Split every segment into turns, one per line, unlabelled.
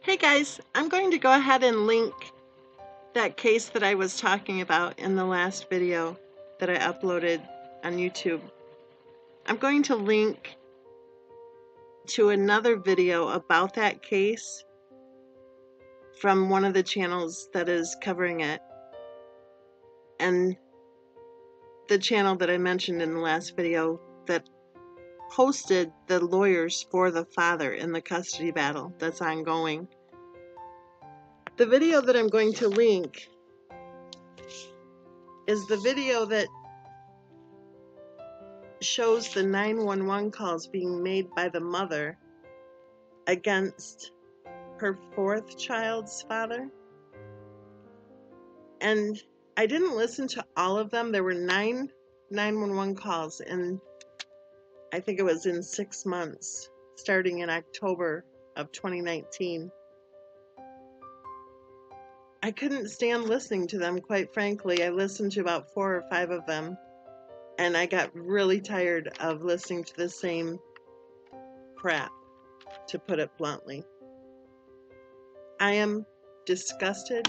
Hey guys, I'm going to go ahead and link that case that I was talking about in the last video that I uploaded on YouTube. I'm going to link to another video about that case from one of the channels that is covering it, and the channel that I mentioned in the last video that hosted the lawyers for the father in the custody battle that's ongoing. The video that I'm going to link is the video that shows the 911 calls being made by the mother against her fourth child's father. And I didn't listen to all of them. There were 9 911 calls, and I think it was in 6 months, starting in October of 2019. I couldn't stand listening to them, quite frankly. I listened to about 4 or 5 of them, and I got really tired of listening to the same crap, to put it bluntly. I am disgusted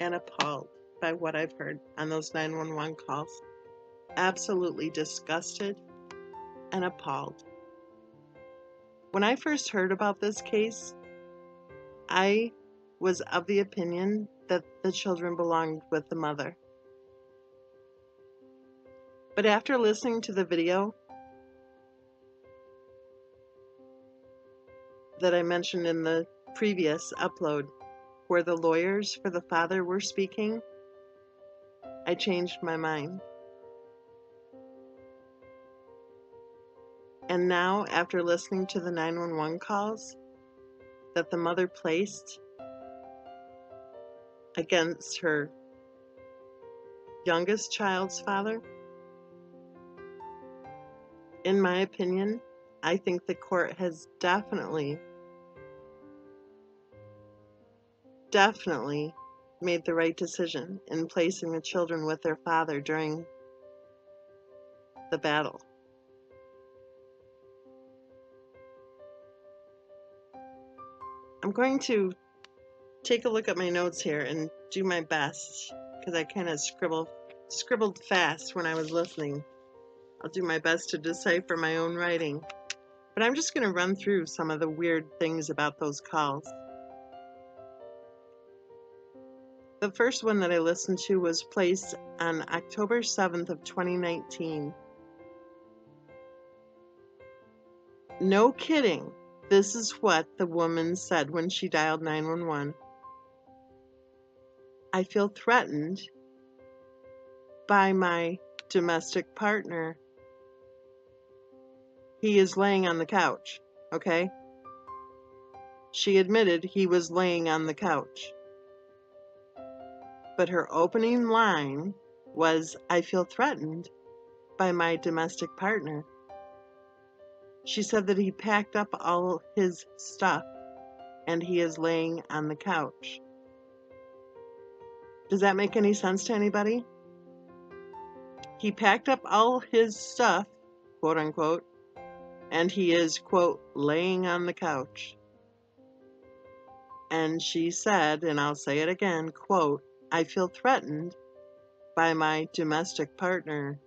and appalled by what I've heard on those 911 calls. Absolutely disgusted and appalled. When I first heard about this case, I was of the opinion that the children belonged with the mother. But after listening to the video that I mentioned in the previous upload, where the lawyers for the father were speaking, I changed my mind. And now, after listening to the 911 calls that the mother placed against her youngest child's father, in my opinion, I think the court has definitely made the right decision in placing the children with their father during the battle. I'm going to take a look at my notes here and do my best, because I kind of scribbled fast when I was listening. I'll do my best to decipher my own writing. But I'm just going to run through some of the weird things about those calls. The first one that I listened to was placed on October 7th of 2019. No kidding. This is what the woman said when she dialed 911. I feel threatened by my domestic partner. He is laying on the couch, okay? She admitted he was laying on the couch. But her opening line was, I feel threatened by my domestic partner. She said that he packed up all his stuff and he is laying on the couch. Does that make any sense to anybody? He packed up all his stuff, quote unquote, and he is, quote, laying on the couch. And she said, and I'll say it again, quote, I feel threatened by my domestic partner.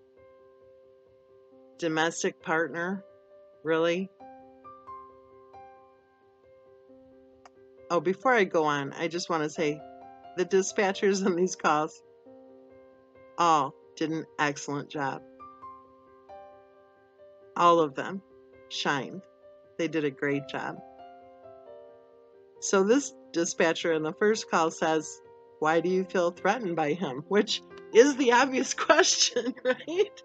Domestic partner? Really? Oh, before I go on, I just want to say the dispatchers on these calls all did an excellent job. All of them shined. They did a great job. So this dispatcher in the first call says, why do you feel threatened by him? Which is the obvious question, right?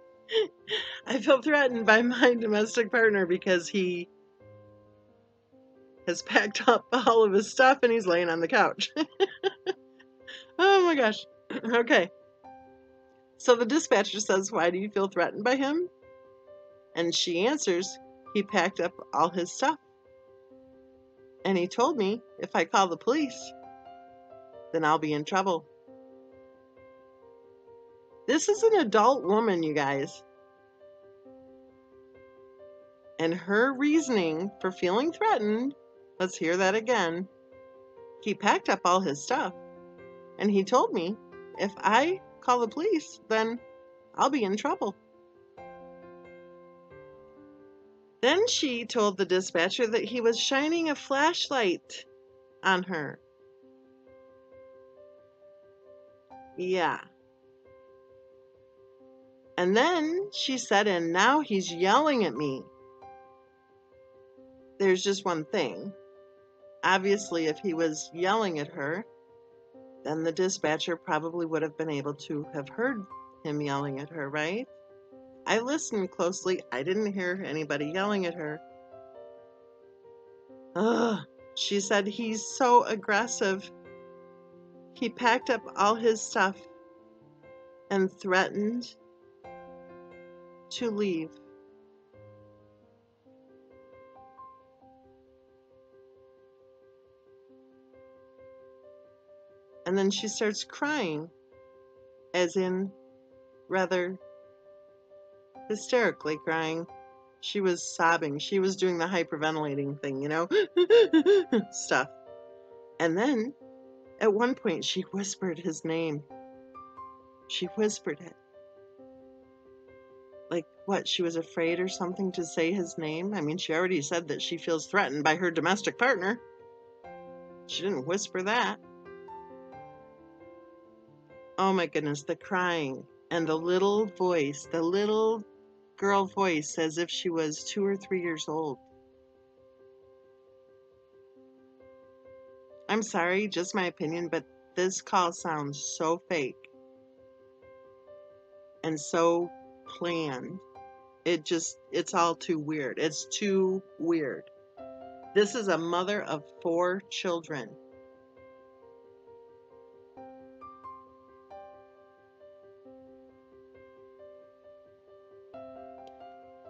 I feel threatened by my domestic partner because he has packed up all of his stuff and he's laying on the couch. Oh my gosh. Okay. So the dispatcher says, why do you feel threatened by him? And she answers, he packed up all his stuff. And he told me if I call the police, then I'll be in trouble. This is an adult woman, you guys. And her reasoning for feeling threatened, let's hear that again, he packed up all his stuff, and he told me if I call the police, then I'll be in trouble. Then she told the dispatcher that he was shining a flashlight on her. Yeah. And then she said, and now he's yelling at me. There's just one thing. Obviously, if he was yelling at her, then the dispatcher probably would have been able to have heard him yelling at her, right? I listened closely. I didn't hear anybody yelling at her. Ugh. She said, he's so aggressive. He packed up all his stuff and threatened to leave. And then she starts crying, as in rather hysterically crying. She was sobbing. She was doing the hyperventilating thing, you know, stuff. And then at one point she whispered his name. She whispered it. Like what, she was afraid or something to say his name? I mean, she already said that she feels threatened by her domestic partner. She didn't whisper that. Oh my goodness, the crying and the little voice, the little girl voice as if she was 2 or 3 years old. I'm sorry, just my opinion, but this call sounds so fake and so planned. It's all too weird. It's too weird. This is a mother of 4 children.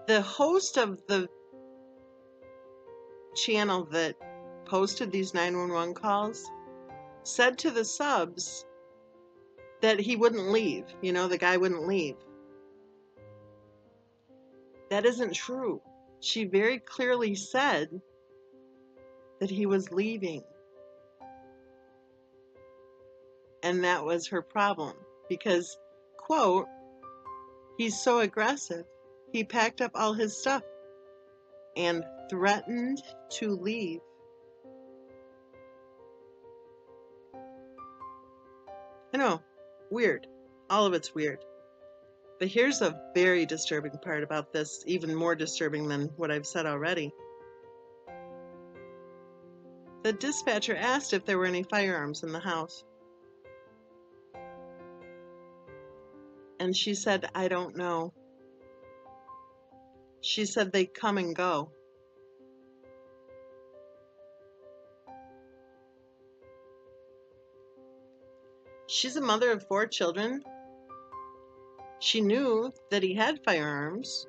The host of the channel that posted these 911 calls said to the subs that he wouldn't leave. You know, the guy wouldn't leave. That isn't true. She very clearly said that he was leaving. And that was her problem. Because, quote, he's so aggressive. He packed up all his stuff and threatened to leave. I know, weird. All of it's weird. But here's a very disturbing part about this, even more disturbing than what I've said already. The dispatcher asked if there were any firearms in the house. And she said, I don't know. She said they come and go. She's a mother of 4 children. She knew that he had firearms,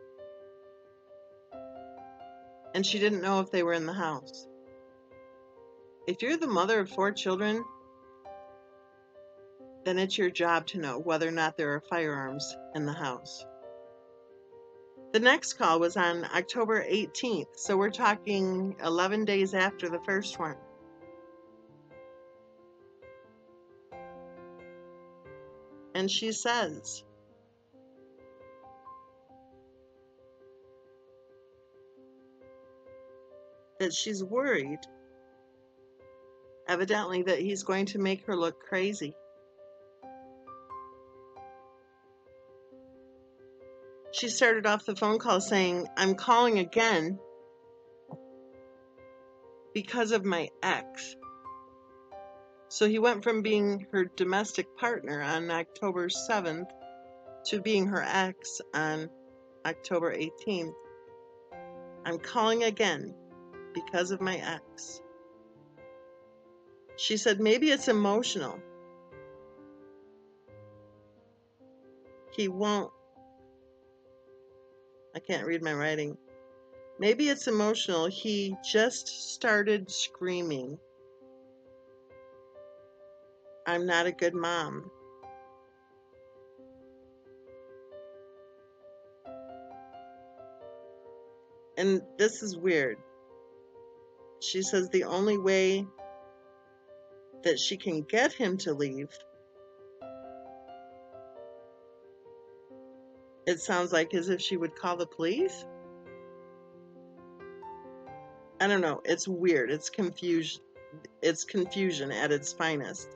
and she didn't know if they were in the house. If you're the mother of 4 children, then it's your job to know whether or not there are firearms in the house. The next call was on October 18th, so we're talking 11 days after the first one. And she says, that she's worried, evidently, that he's going to make her look crazy. She started off the phone call saying, I'm calling again because of my ex. So he went from being her domestic partner on October 7th to being her ex on October 18th. I'm calling again because of my ex. She said, maybe it's emotional. He won't. I can't read my writing. Maybe it's emotional. He just started screaming. I'm not a good mom. And this is weird. She says the only way that she can get him to leave, it sounds like as if she would call the police. I don't know. It's weird. It's confusion. It's confusion at its finest.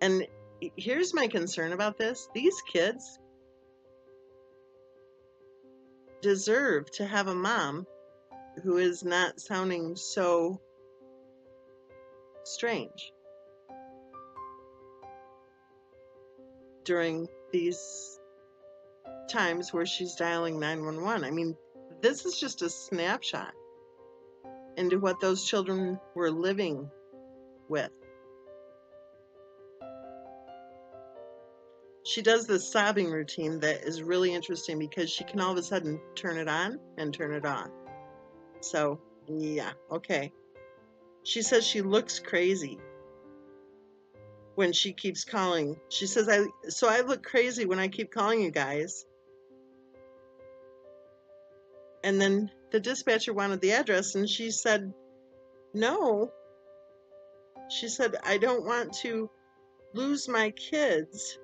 And here's my concern about this. These kids deserve to have a mom who is not sounding so strange during these times where she's dialing 911. I mean, this is just a snapshot into what those children were living with. She does this sobbing routine that is really interesting because she can all of a sudden turn it on and turn it off. So, yeah, okay. She says she looks crazy when she keeps calling. She says, I look crazy when I keep calling you guys. And then the dispatcher wanted the address, and she said, no. She said, I don't want to lose my kids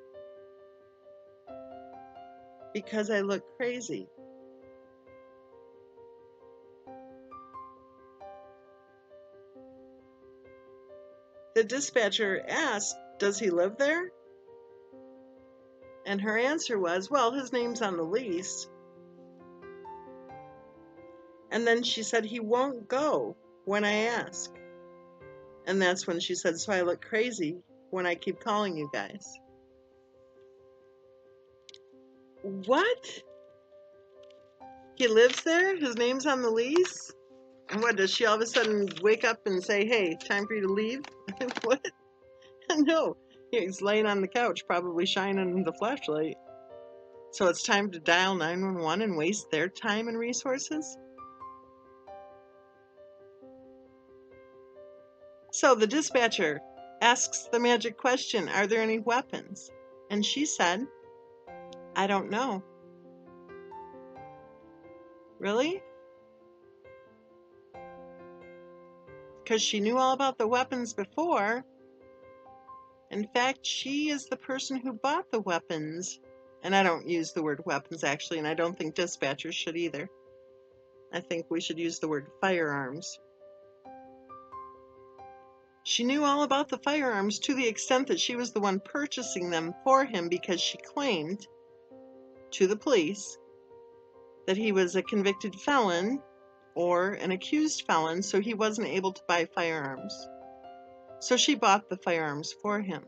because I look crazy. The dispatcher asked, does he live there? And her answer was, well, his name's on the lease. And then she said, he won't go when I ask. And that's when she said, so I look crazy when I keep calling you guys. What? He lives there? His name's on the lease? And what, does she all of a sudden wake up and say, hey, time for you to leave? What? No. He's laying on the couch, probably shining the flashlight. So it's time to dial 911 and waste their time and resources? So the dispatcher asks the magic question, are there any weapons? And she said, I don't know. Really? Because she knew all about the weapons before. In fact, she is the person who bought the weapons. And I don't use the word weapons, actually, and I don't think dispatchers should either. I think we should use the word firearms. She knew all about the firearms to the extent that she was the one purchasing them for him because she claimed to the police that he was a convicted felon or an accused felon, so he wasn't able to buy firearms. So she bought the firearms for him,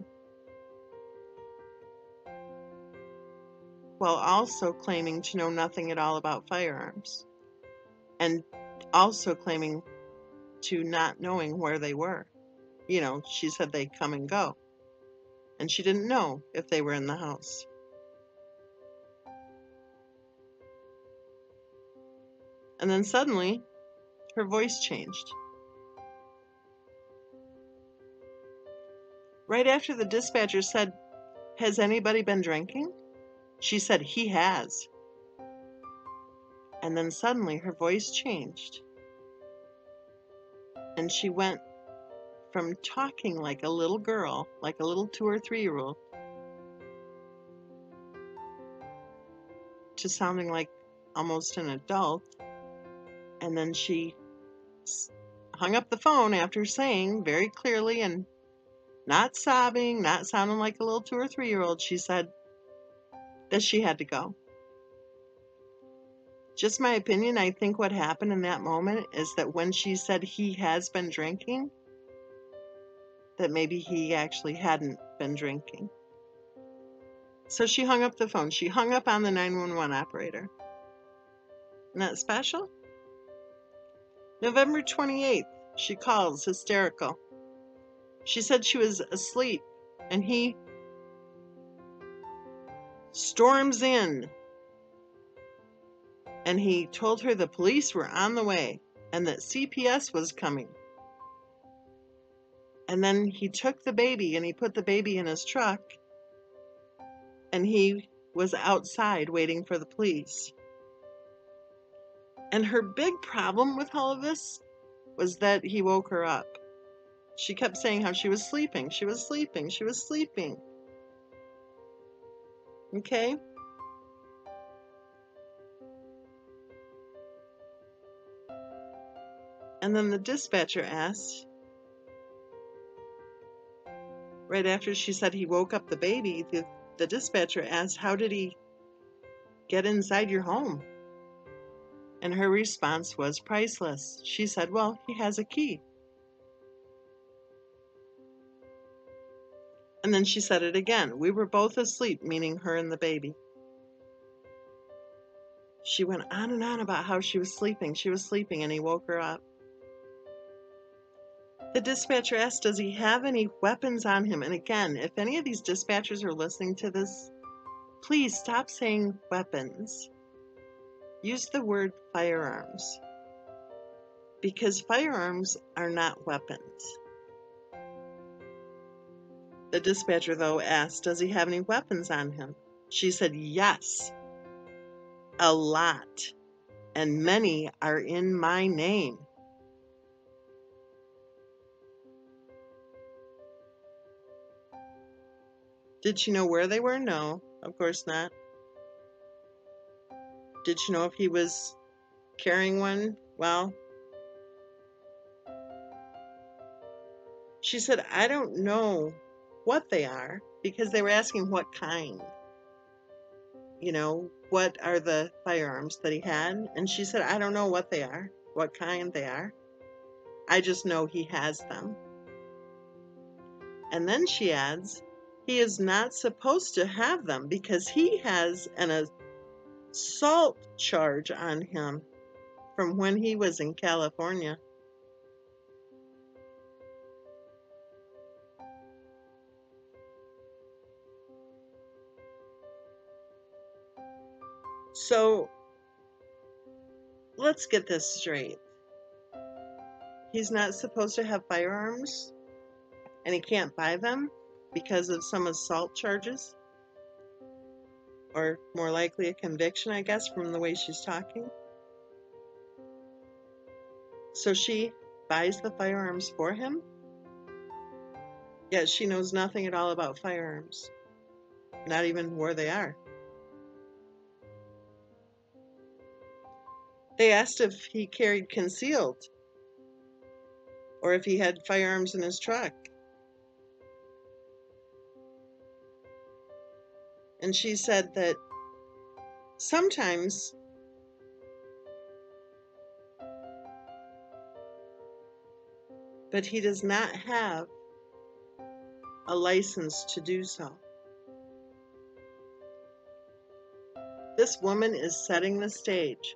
while also claiming to know nothing at all about firearms, and also claiming to not knowing where they were. You know, she said they come and go, and she didn't know if they were in the house. And then suddenly, her voice changed. Right after the dispatcher said, has anybody been drinking? She said, he has. And then suddenly her voice changed. And she went from talking like a little girl, like a little 2 or 3-year-old, to sounding like almost an adult. And then she hung up the phone after saying very clearly and not sobbing, not sounding like a little 2 or 3-year-old, she said that she had to go. Just my opinion, I think what happened in that moment is that when she said he has been drinking, that maybe he actually hadn't been drinking. So she hung up the phone. She hung up on the 911 operator. Isn't that special? November 28th, she calls, hysterical. She said she was asleep, and he storms in, and he told her the police were on the way and that CPS was coming. And then he took the baby and he put the baby in his truck, and he was outside waiting for the police. And her big problem with all of this was that he woke her up. She kept saying how she was sleeping. She was sleeping. She was sleeping. Okay? And then the dispatcher asked, right after she said he woke up the baby, the dispatcher asked, how did he get inside your home? And her response was priceless. She said, well, he has a key. And then she said it again. We were both asleep, meaning her and the baby. She went on and on about how she was sleeping. She was sleeping, and he woke her up. The dispatcher asked, does he have any weapons on him? And again, if any of these dispatchers are listening to this, please stop saying weapons. Use the word firearms, because firearms are not weapons. The dispatcher, though, asked, does he have any weapons on him? She said, yes, a lot, and many are in my name. Did she know where they were? No, of course not. Did she know if he was carrying one? Well, she said, I don't know what they are, because they were asking what kind. You know, what are the firearms that he had? And she said, I don't know what they are, what kind they are. I just know he has them. And then she adds, he is not supposed to have them because he has an assault charge on him from when he was in California. So let's get this straight. He's not supposed to have firearms, and he can't buy them because of some assault charges, or more likely a conviction, I guess, from the way she's talking. So she buys the firearms for him, yet she knows nothing at all about firearms, not even where they are. They asked if he carried concealed or if he had firearms in his truck. And she said that sometimes but he does not have a license to do so. This woman is setting the stage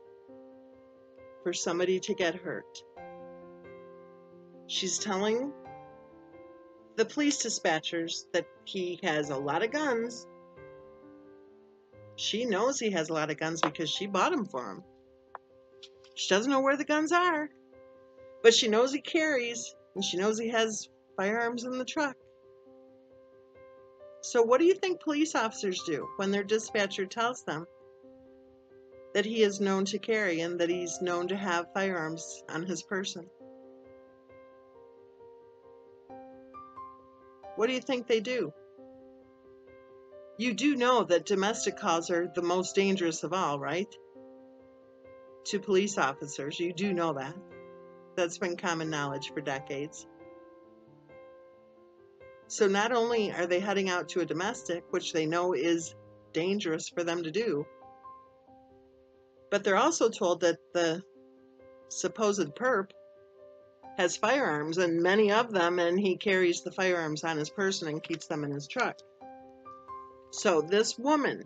for somebody to get hurt. She's telling the police dispatchers that he has a lot of guns. She knows he has a lot of guns because she bought them for him. She doesn't know where the guns are, but she knows he carries, and she knows he has firearms in the truck. So what do you think police officers do when their dispatcher tells them that he is known to carry and that he's known to have firearms on his person? What do you think they do? You do know that domestic calls are the most dangerous of all, right? To police officers, you do know that. That's been common knowledge for decades. So not only are they heading out to a domestic, which they know is dangerous for them to do, but they're also told that the supposed perp has firearms, and many of them, and he carries the firearms on his person and keeps them in his truck. So this woman,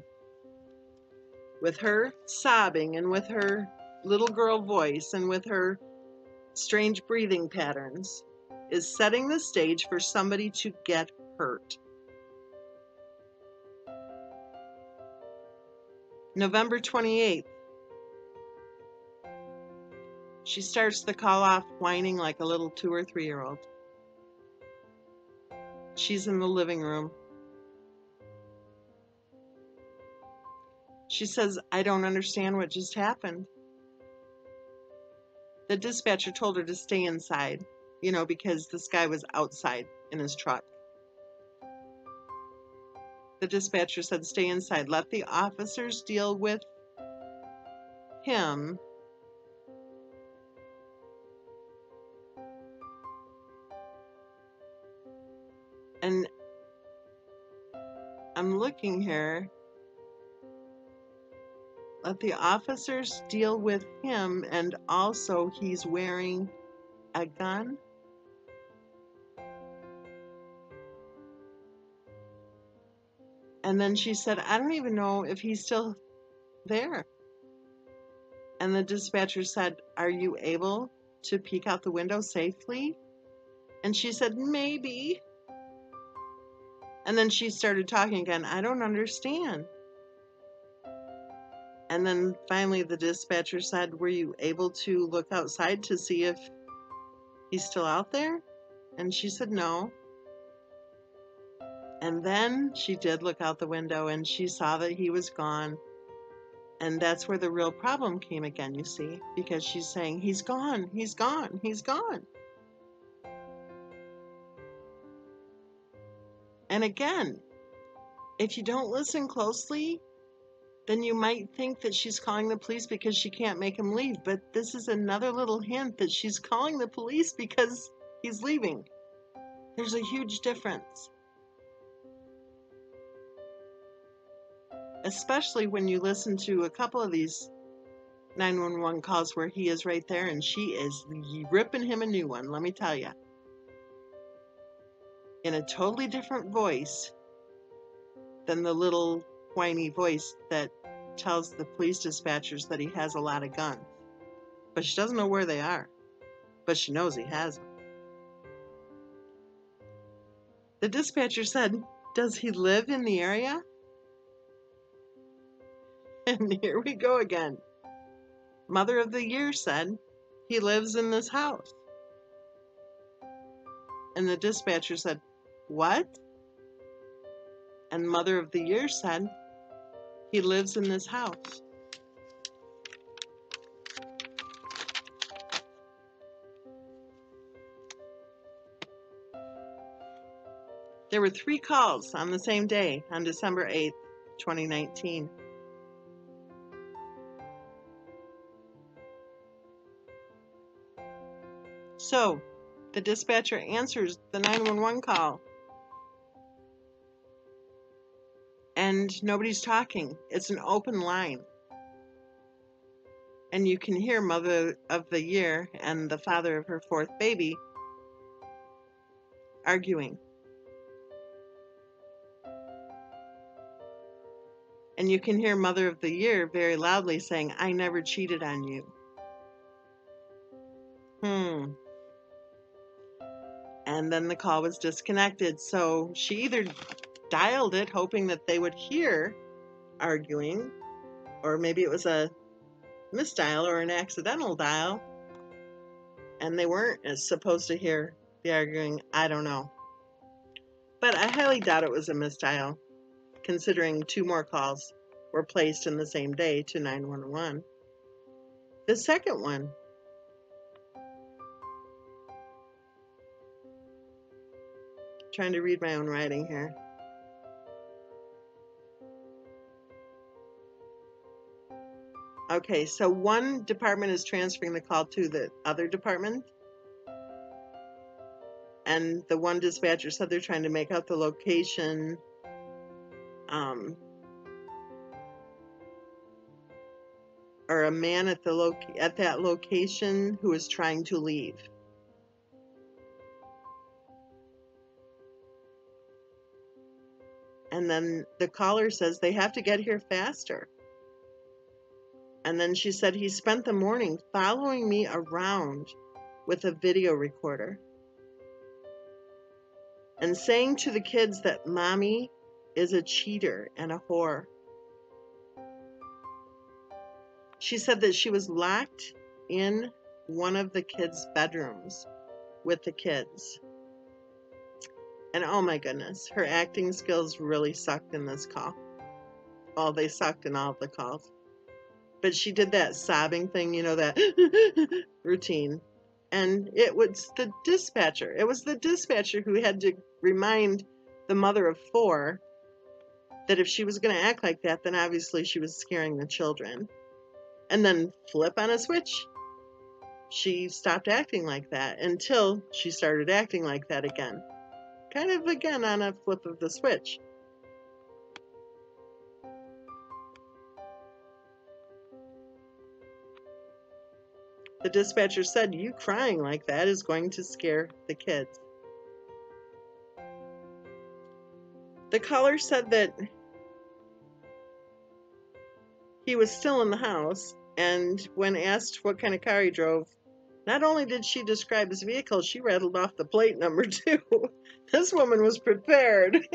with her sobbing and with her little girl voice and with her strange breathing patterns, is setting the stage for somebody to get hurt. November 28th, she starts the call off whining like a little 2 or 3-year-old. She's in the living room. She says, I don't understand what just happened. The dispatcher told her to stay inside. you know, because this guy was outside in his truck. The dispatcher said, "Stay inside. Let the officers deal with him." And I'm looking here. Let the officers deal with him, and also he's wearing a gun. And then she said, "I don't even know if he's still there." And the dispatcher said, "Are you able to peek out the window safely?" And she said, "Maybe." And then she started talking again. "I don't understand." And then finally the dispatcher said, "Were you able to look outside to see if he's still out there?" And she said, "No." And then she did look out the window and she saw that he was gone. And that's where the real problem came again, you see, because she's saying, "He's gone, he's gone, he's gone." And again, if you don't listen closely, then you might think that she's calling the police because she can't make him leave. But this is another little hint that she's calling the police because he's leaving. There's a huge difference. Especially when you listen to a couple of these 911 calls where he is right there and she is ripping him a new one, let me tell you. In a totally different voice than the little whiny voice that tells the police dispatchers that he has a lot of guns. But she doesn't know where they are. But she knows he has them. The dispatcher said, "Does he live in the area?" And here we go again. Mother of the Year said, "He lives in this house." And the dispatcher said, "What?" And Mother of the Year said, "He lives in this house." There were 3 calls on the same day, on December 8th, 2019. So, the dispatcher answers the 911 call. And nobody's talking. It's an open line. And you can hear Mother of the Year and the father of her 4th baby arguing. And you can hear Mother of the Year very loudly saying, "I never cheated on you." And then the call was disconnected. So she either dialed it hoping that they would hear arguing, or maybe it was a misdial or an accidental dial, and they weren't supposed to hear the arguing. I don't know. But I highly doubt it was a misdial, considering 2 more calls were placed in the same day to 911. The second one, trying to read my own writing here. Okay, so one department is transferring the call to the other department. And the one dispatcher said they're trying to make out the location. Or a man at that location who is trying to leave. And then the caller says they have to get here faster. And then she said he spent the morning following me around with a video recorder and saying to the kids that mommy is a cheater and a whore. She said that she was locked in one of the kids' bedrooms with the kids. And oh my goodness, her acting skills really sucked in this call. Well, they sucked in all of the calls. But she did that sobbing thing, you know, that routine. And it was the dispatcher. It was the dispatcher who had to remind the mother of 4 that if she was going to act like that, then obviously she was scaring the children. And then flip on a switch, she stopped acting like that until she started acting like that again. Kind of again on a flip of the switch. The dispatcher said, "You crying like that is going to scare the kids." The caller said that he was still in the house, and when asked what kind of car he drove, not only did she describe his vehicle, she rattled off the plate number too. This woman was prepared.